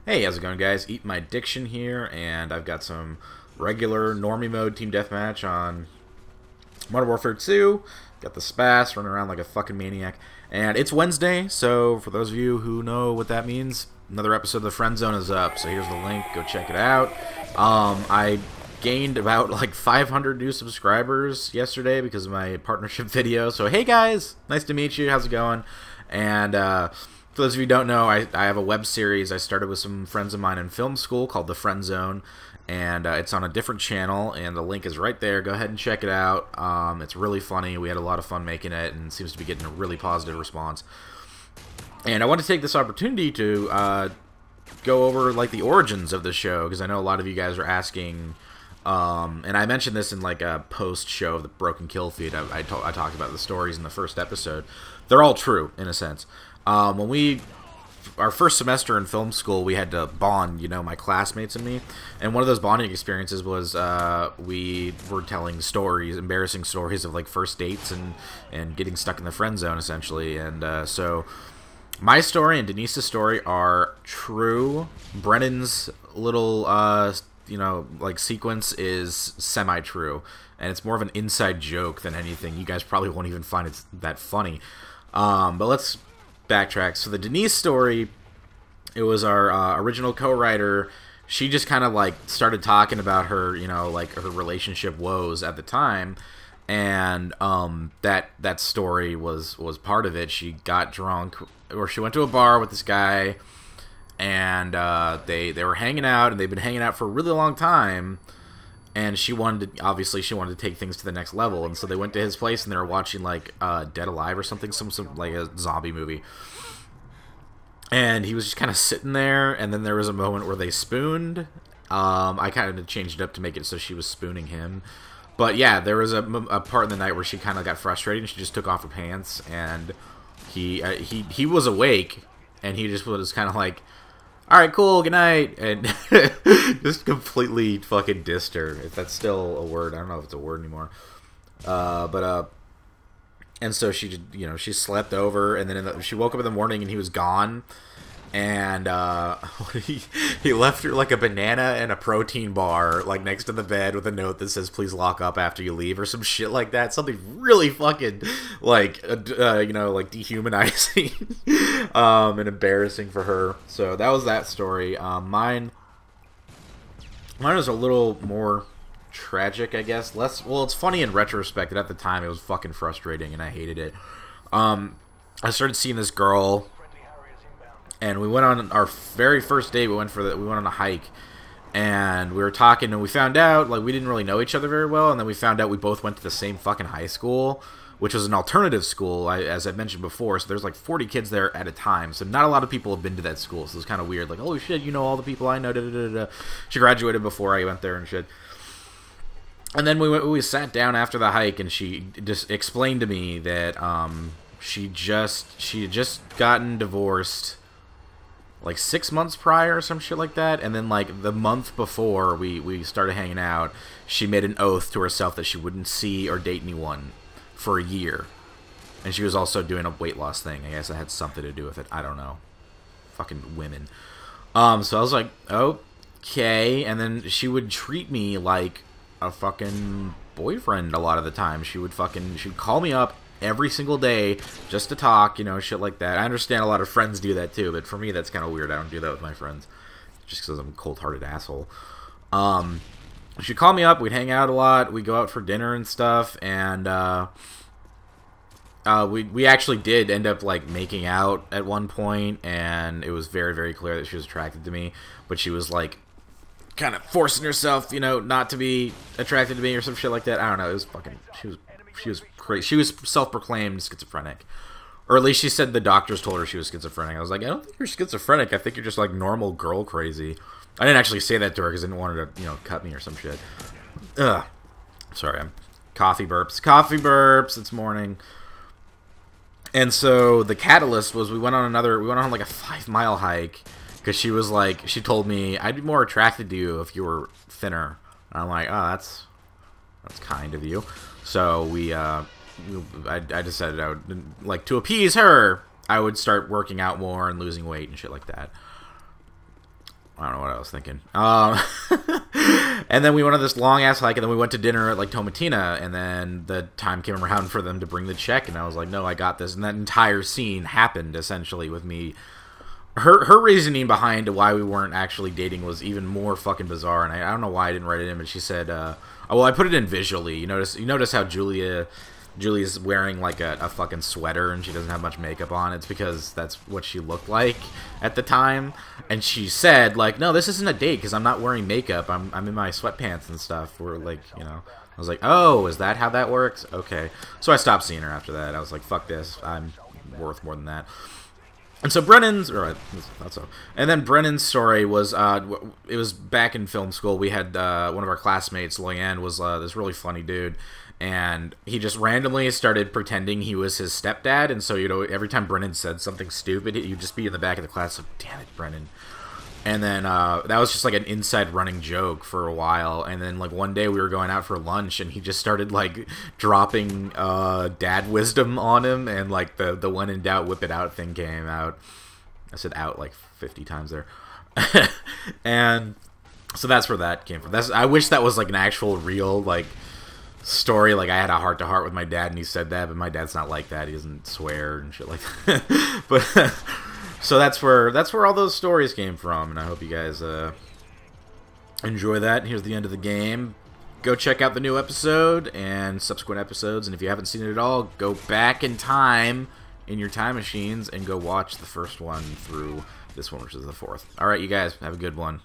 Hey, how's it going, guys? Eat My Diction here, and I've got some regular normie mode team deathmatch on Modern Warfare 2. Got the Spas running around like a fucking maniac, and it's Wednesday. So for those of you who know what that means, another episode of the Friend Zone is up. So here's the link. Go check it out. I gained about like 500 new subscribers yesterday because of my partnership video. So hey guys, nice to meet you. How's it going? And for those of you who don't know, I have a web series I started with some friends of mine in film school called The Friend Zone, and it's on a different channel, and the link is right there. Go ahead and check it out. It's really funny. We had a lot of fun making it, and it seems to be getting a really positive response. And I want to take this opportunity to go over like the origins of the show, because I know a lot of you guys are asking. And I mentioned this in like a post show of the Broken Kill feed. I talked about the stories in the first episode. They're all true in a sense. When our first semester in film school, we had to bond, my classmates and me. And one of those bonding experiences was we were telling stories, embarrassing stories of like first dates and getting stuck in the friend zone essentially. And so my story and Denise's story are true. Brennan's little like sequence is semi-true, and it's more of an inside joke than anything. You guys probably won't even find it that funny. But let's backtrack. So the Denise story, it was our original co-writer. She just kind of like started talking about her, like her relationship woes at the time, and that story was part of it. She got drunk, or she went to a bar with this guy, and they were hanging out, and they've been hanging out for a really long time. And she wanted to take things to the next level, and so they went to his place, and they were watching like Dead Alive or something, some like a zombie movie. And he was just kind of sitting there, and then there was a moment where they spooned. I kind of changed it up to make it so she was spooning him. But yeah, there was a part in the night where she kind of got frustrated, and she just took off her pants, and he was awake, and he just was kind of like, alright, cool, good night, and just completely fucking dissed her, if that's still a word. I don't know if it's a word anymore. And so she, she slept over, and then she woke up in the morning, and he was gone, and he left her like a banana and a protein bar, like next to the bed with a note that says, please lock up after you leave, or some shit like that. Something really fucking, like, like dehumanizing and embarrassing for her. So that was that story. Mine was a little more tragic, I guess. Well, it's funny in retrospect, that at the time it was fucking frustrating, and I hated it. I started seeing this girl, and we went on our very first date. We went on a hike, and we were talking, and we found out like we didn't really know each other very well, and then we found out we both went to the same fucking high school, which was an alternative school, as I mentioned before. So there's like 40 kids there at a time, so not a lot of people have been to that school. So it's kind of weird, like, holy shit, all the people I know. Da, da, da, da. She graduated before I went there and shit. And then we sat down after the hike, and she just explained to me that she had just gotten divorced like 6 months prior or some shit like that, and then like the month before we started hanging out, she made an oath to herself that she wouldn't see or date anyone for a year. And she was also doing a weight loss thing. I guess that had something to do with it. I don't know. Fucking women. So I was like, okay. And then she would treat me like a fucking boyfriend a lot of the time. She'd call me up every single day just to talk, shit like that. I understand a lot of friends do that too, but for me that's kind of weird. I don't do that with my friends just because I'm a cold-hearted asshole. She'd call me up, we'd hang out a lot, we'd go out for dinner and stuff, and we actually did end up like making out at one point, and it was very, very clear that she was attracted to me, but she was like kind of forcing herself, not to be attracted to me or some shit like that. I don't know. It was fucking. She was crazy. She was self-proclaimed schizophrenic, or at least she said the doctors told her she was schizophrenic. I was like, I don't think you're schizophrenic. I think you're just like normal girl crazy. I didn't actually say that to her because I didn't want her to, cut me or some shit. Ugh. Sorry, I'm coffee burps. It's morning. And so the catalyst was we went on like a 5-mile hike. Because she told me, I'd be more attracted to you if you were thinner. And I'm like, oh, that's kind of you. So I decided I would, like, to appease her, I would start working out more and losing weight and shit like that. I don't know what I was thinking. And then we went on this long-ass hike, and then we went to dinner at, like, Tomatina, and then the time came around for them to bring the check, and I was like, no, I got this. And that entire scene happened, essentially, with me. Her reasoning behind why we weren't actually dating was even more fucking bizarre, and I don't know why I didn't write it in, but she said, oh, well, I put it in visually. You notice how Julia's wearing, like, a fucking sweater, and she doesn't have much makeup on. It's because that's what she looked like at the time. And she said, like, no, this isn't a date, because I'm not wearing makeup. I'm in my sweatpants and stuff. We're, like, you know. I was like, oh, is that how that works? Okay. So I stopped seeing her after that. I was like, fuck this. I'm worth more than that. And so Brennan's, or not so. And then Brennan's story was, it was back in film school. We had one of our classmates, Loyan, was this really funny dude, and he just randomly started pretending he was his stepdad. And so, you know, every time Brennan said something stupid, you'd just be in the back of the class, like, damn it, Brennan. And then that was just like an inside running joke for a while. And then like one day we were going out for lunch, and he just started like dropping dad wisdom on him, and like the when in doubt whip it out thing came out. I said out like 50 times there. And so that's where that came from. I wish that was like an actual real like story. Like I had a heart to heart with my dad and he said that, but my dad's not like that. He doesn't swear and shit like that. But so that's where all those stories came from, and I hope you guys enjoy that. Here's the end of the game. Go check out the new episode and subsequent episodes, and if you haven't seen it at all, go back in time in your time machines and go watch the first one through this one, which is the fourth. Alright, you guys, have a good one.